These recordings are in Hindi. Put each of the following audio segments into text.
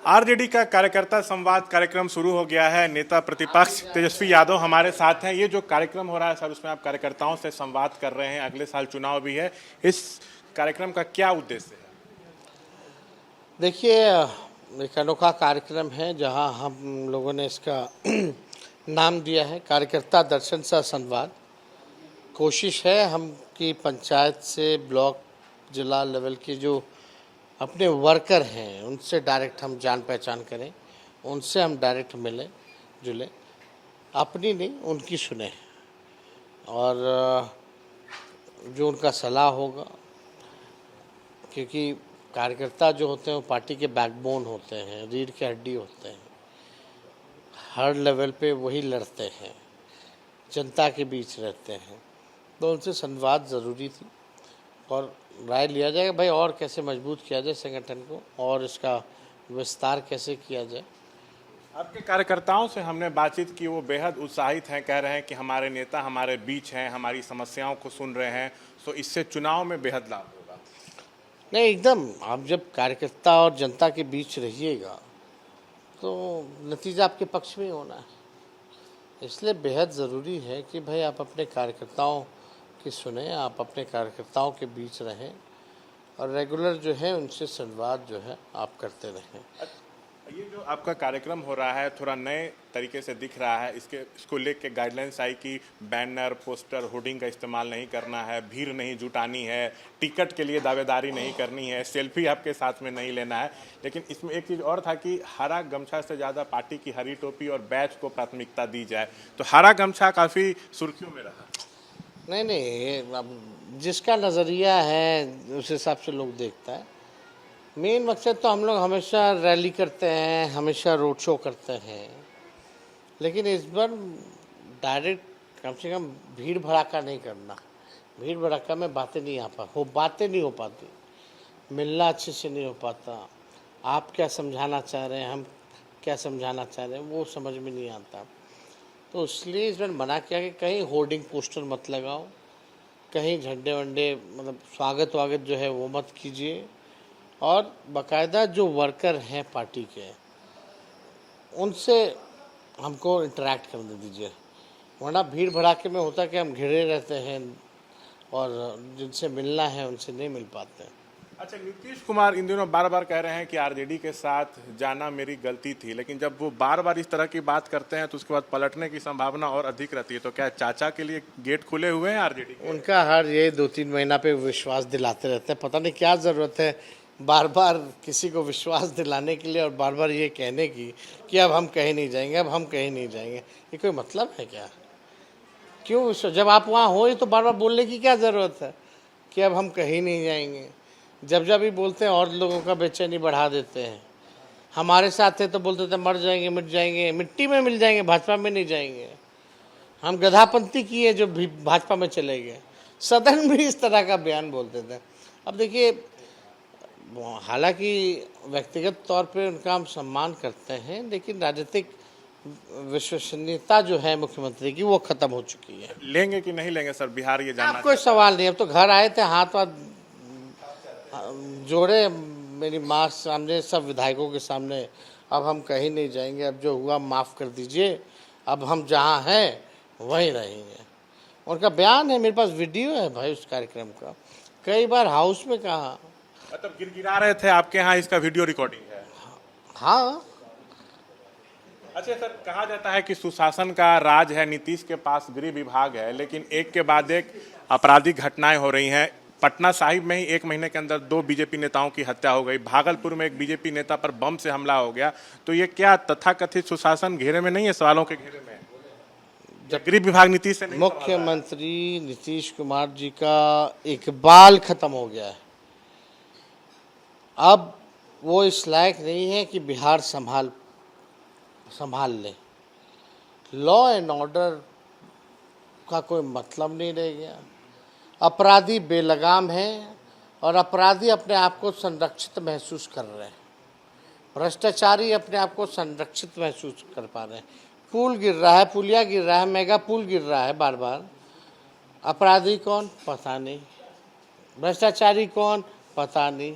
आरजेडी का कार्यकर्ता संवाद कार्यक्रम शुरू हो गया है। नेता प्रतिपक्ष तेजस्वी यादव हमारे साथ हैं। ये जो कार्यक्रम हो रहा है सर, उसमें आप कार्यकर्ताओं से संवाद कर रहे हैं। अगले साल चुनाव भी है। इस कार्यक्रम का क्या उद्देश्य है? देखिए, एक अनोखा कार्यक्रम है जहां हम लोगों ने इसका नाम दिया है कार्यकर्ता दर्शन सा संवाद। कोशिश है हम कि पंचायत से ब्लॉक जिला लेवल के जो अपने वर्कर हैं उनसे डायरेक्ट हम जान पहचान करें, उनसे हम डायरेक्ट मिलें जुलें, अपनी नहीं उनकी सुने और जो उनका सलाह होगा, क्योंकि कार्यकर्ता जो होते हैं वो पार्टी के बैकबोन होते हैं, रीढ़ की हड्डी होते हैं। हर लेवल पे वही लड़ते हैं, जनता के बीच रहते हैं, तो उनसे संवाद ज़रूरी थी और राय लिया जाएगा भाई और कैसे मजबूत किया जाए संगठन को और इसका विस्तार कैसे किया जाए। आपके कार्यकर्ताओं से हमने बातचीत की, वो बेहद उत्साहित हैं। कह रहे हैं कि हमारे नेता हमारे बीच हैं, हमारी समस्याओं को सुन रहे हैं, तो इससे चुनाव में बेहद लाभ होगा। नहीं, एकदम आप जब कार्यकर्ता और जनता के बीच रहिएगा तो नतीजा आपके पक्ष में होना है। इसलिए बेहद ज़रूरी है कि भाई आप अपने कार्यकर्ताओं की सुने, आप अपने कार्यकर्ताओं के बीच रहें और रेगुलर जो है उनसे संवाद जो है आप करते रहें। ये जो आपका कार्यक्रम हो रहा है थोड़ा नए तरीके से दिख रहा है। इसको लेके गाइडलाइंस आई कि बैनर, पोस्टर, होर्डिंग का इस्तेमाल नहीं करना है, भीड़ नहीं जुटानी है, टिकट के लिए दावेदारी नहीं करनी है, सेल्फी आपके साथ में नहीं लेना है। लेकिन इसमें एक चीज़ और था कि हरा गमछा से ज़्यादा पार्टी की हरी टोपी और बैच को प्राथमिकता दी जाए, तो हरा गमछा काफ़ी सुर्खियों में रहा। नहीं, अब जिसका नज़रिया है उस हिसाब से लोग देखता है। मेन मकसद तो हम लोग हमेशा रैली करते हैं, हमेशा रोड शो करते हैं, लेकिन इस बार डायरेक्ट कम से कम भीड़ भड़ाका नहीं करना। भीड़ भड़ाका में बातें नहीं हो पाती, मिलना अच्छे से नहीं हो पाता। आप क्या समझाना चाह रहे हैं, हम क्या समझाना चाह रहे हैं, वो समझ में नहीं आता। तो इसलिए इस बार मना किया कि कहीं होर्डिंग पोस्टर मत लगाओ, कहीं झंडे वंडे मतलब स्वागत वागत जो है वो मत कीजिए और बाकायदा जो वर्कर हैं पार्टी के उनसे हमको इंटरेक्ट करने दीजिए। वरना भीड़ भड़ाके में होता कि हम घिरे रहते हैं और जिनसे मिलना है उनसे नहीं मिल पाते हैं। अच्छा, नीतीश कुमार इन दिनों बार बार कह रहे हैं कि आरजेडी के साथ जाना मेरी गलती थी, लेकिन जब वो बार बार इस तरह की बात करते हैं तो उसके बाद पलटने की संभावना और अधिक रहती है। तो क्या चाचा के लिए गेट खुले हुए हैं आरजेडी के? उनका हर ये 2-3 महीना पे विश्वास दिलाते रहते हैं। पता नहीं क्या ज़रूरत है बार बार किसी को विश्वास दिलाने के लिए और बार बार ये कहने की कि अब हम कहीं नहीं जाएंगे, अब हम कहीं नहीं जाएंगे। ये कोई मतलब है क्या? क्यों जब आप वहाँ हो तो बार बार बोलने की क्या ज़रूरत है कि अब हम कहीं नहीं जाएंगे? जब जब भी बोलते हैं और लोगों का बेचैनी बढ़ा देते हैं। हमारे साथ थे तो बोलते थे मर जाएंगे, मिट जाएंगे, मिट्टी में मिल जाएंगे, भाजपा में नहीं जाएंगे। हम गधापंथी किए जो भी भाजपा में चले गए। सदन में इस तरह का बयान बोलते थे। अब देखिए, हालांकि व्यक्तिगत तौर पे उनका हम सम्मान करते हैं, लेकिन राजनीतिक विश्वसनीयता जो है मुख्यमंत्री की वो खत्म हो चुकी है। लेंगे कि नहीं लेंगे सर बिहार, ये जानना? कोई सवाल नहीं। अब तो घर आए थे, हाथ वाथ जोड़े मेरी माँ सामने, सब विधायकों के सामने, अब हम कहीं नहीं जाएंगे, अब जो हुआ माफ़ कर दीजिए, अब हम जहाँ हैं वहीं रहेंगे। उनका बयान है, मेरे पास वीडियो है भाई उस कार्यक्रम का, कई बार हाउस में कहा। मतलब गिरगिरा रहे थे आपके यहाँ, इसका वीडियो रिकॉर्डिंग है? हाँ। अच्छा सर, कहा जाता है कि सुशासन का राज है, नीतीश के पास गृह विभाग है, लेकिन एक के बाद एक आपराधिक घटनाएं हो रही हैं। पटना साहिब में ही 1 महीने के अंदर 2 बीजेपी नेताओं की हत्या हो गई। भागलपुर में एक बीजेपी नेता पर बम से हमला हो गया। तो ये क्या तथाकथित सुशासन घेरे में नहीं है, सवालों के घेरे में? जब गृह विभाग नीतीश से नहीं, मुख्यमंत्री नीतीश कुमार जी का इकबाल खत्म हो गया है। अब वो इस लायक नहीं है कि बिहार संभाल ले। लॉ एंड ऑर्डर का कोई मतलब नहीं रह गया। अपराधी बेलगाम हैं और अपराधी अपने आप को संरक्षित महसूस कर रहे हैं। भ्रष्टाचारी अपने आप को संरक्षित महसूस कर पा रहे हैं। पुल गिर रहा है, पुलिया गिर रहा है, मेगा पुल गिर रहा है बार बार। अपराधी कौन? पता नहीं। भ्रष्टाचारी कौन? पता नहीं।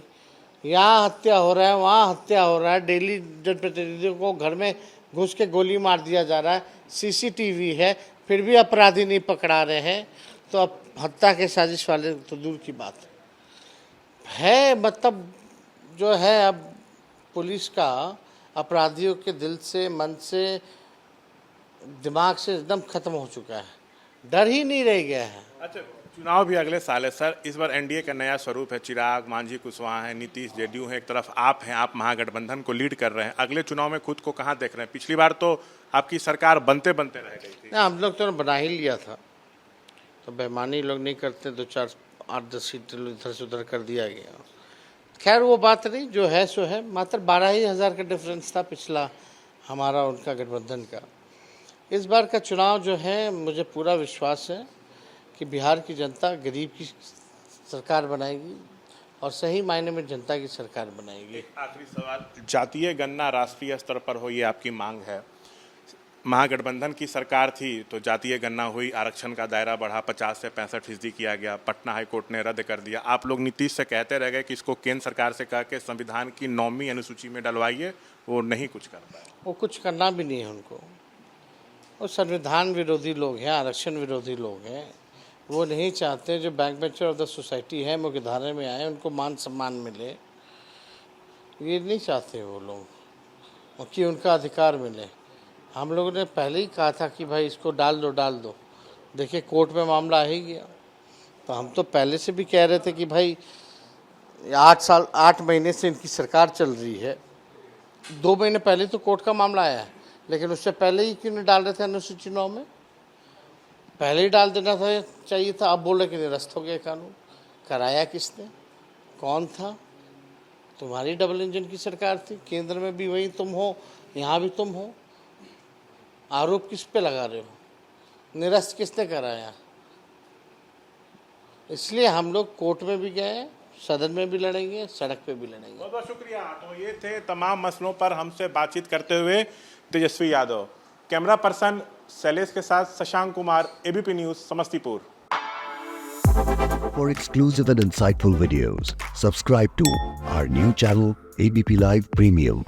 यहाँ हत्या हो रहा है, वहाँ हत्या हो रहा है, डेली जनप्रतिनिधियों को घर में घुस के गोली मार दिया जा रहा है, सीसीटीवी है, फिर भी अपराधी नहीं पकड़ा रहे हैं। तो अब हत्या के साजिश वाले तो दूर की बात है। मतलब जो है अब पुलिस का अपराधियों के दिल से, मन से, दिमाग से एकदम खत्म हो चुका है, डर ही नहीं रह गया है। अच्छा, चुनाव भी अगले साल है सर। इस बार एनडीए का नया स्वरूप है, चिराग, मांझी कुशवाहा है, नीतीश जेडीयू है, एक तरफ आप हैं, आप महागठबंधन को लीड कर रहे हैं। अगले चुनाव में खुद को कहाँ देख रहे हैं? पिछली बार तो आपकी सरकार बनते बनते रह गई थी। ना, हम लोग तो बना ही लिया था, तो बेईमानी लोग नहीं करते, 2 4 8 10 सीट इधर से उधर कर दिया गया। खैर वो बात नहीं, जो है सो है। मात्र 12,000 का डिफरेंस था पिछला हमारा उनका गठबंधन का। इस बार का चुनाव जो है, मुझे पूरा विश्वास है कि बिहार की जनता गरीब की सरकार बनाएगी और सही मायने में जनता की सरकार बनाएगी। आखिरी सवाल, जातीय गणना राष्ट्रीय स्तर पर हो, ये आपकी मांग है। महागठबंधन की सरकार थी तो जातीय गणना हुई, आरक्षण का दायरा बढ़ा, 50 से 65% किया गया, पटना हाईकोर्ट ने रद्द कर दिया। आप लोग नीतीश से कहते रह गए कि इसको केंद्र सरकार से कह के संविधान की 9वीं अनुसूची में डलवाइए, वो नहीं कुछ कर पाए। वो कुछ करना भी नहीं है उनको, वो संविधान विरोधी लोग हैं, आरक्षण विरोधी लोग हैं। वो नहीं चाहते जो back bencher of the society है, मुख्यधारा में आए, उनको मान सम्मान मिले। ये नहीं चाहते वो लोग कि उनका अधिकार मिले। हम लोगों ने पहले ही कहा था कि भाई इसको डाल दो। देखिए कोर्ट में मामला आ ही गया। तो हम तो पहले से भी कह रहे थे कि भाई 8 महीने से इनकी सरकार चल रही है, 2 महीने पहले तो कोर्ट का मामला आया है, लेकिन उससे पहले ही क्यों नहीं डाल रहे थे अनुसूची 9 में? पहले ही डाल देना था, चाहिए था। अब बोल रहे कि निरस्त हो गया कानून। कराया किसने? कौन था? तुम्हारी डबल इंजन की सरकार थी, केंद्र में भी वही तुम हो, यहाँ भी तुम हो। आरोप किस पे लगा रहे हो? निरस्त किसने कराया? इसलिए हम लोग कोर्ट में भी गए, सदन में भी लड़ेंगे, सड़क पे भी लड़ेंगे। बहुत बहुत शुक्रिया। तो ये थे तमाम मसलों पर हमसे बातचीत करते हुए तेजस्वी यादव। कैमरा पर्सन शैलेश के साथ Shashank Kumar, ABP news, Samastipur. For exclusive and insightful videos, subscribe to our new channel ABP Live Premium.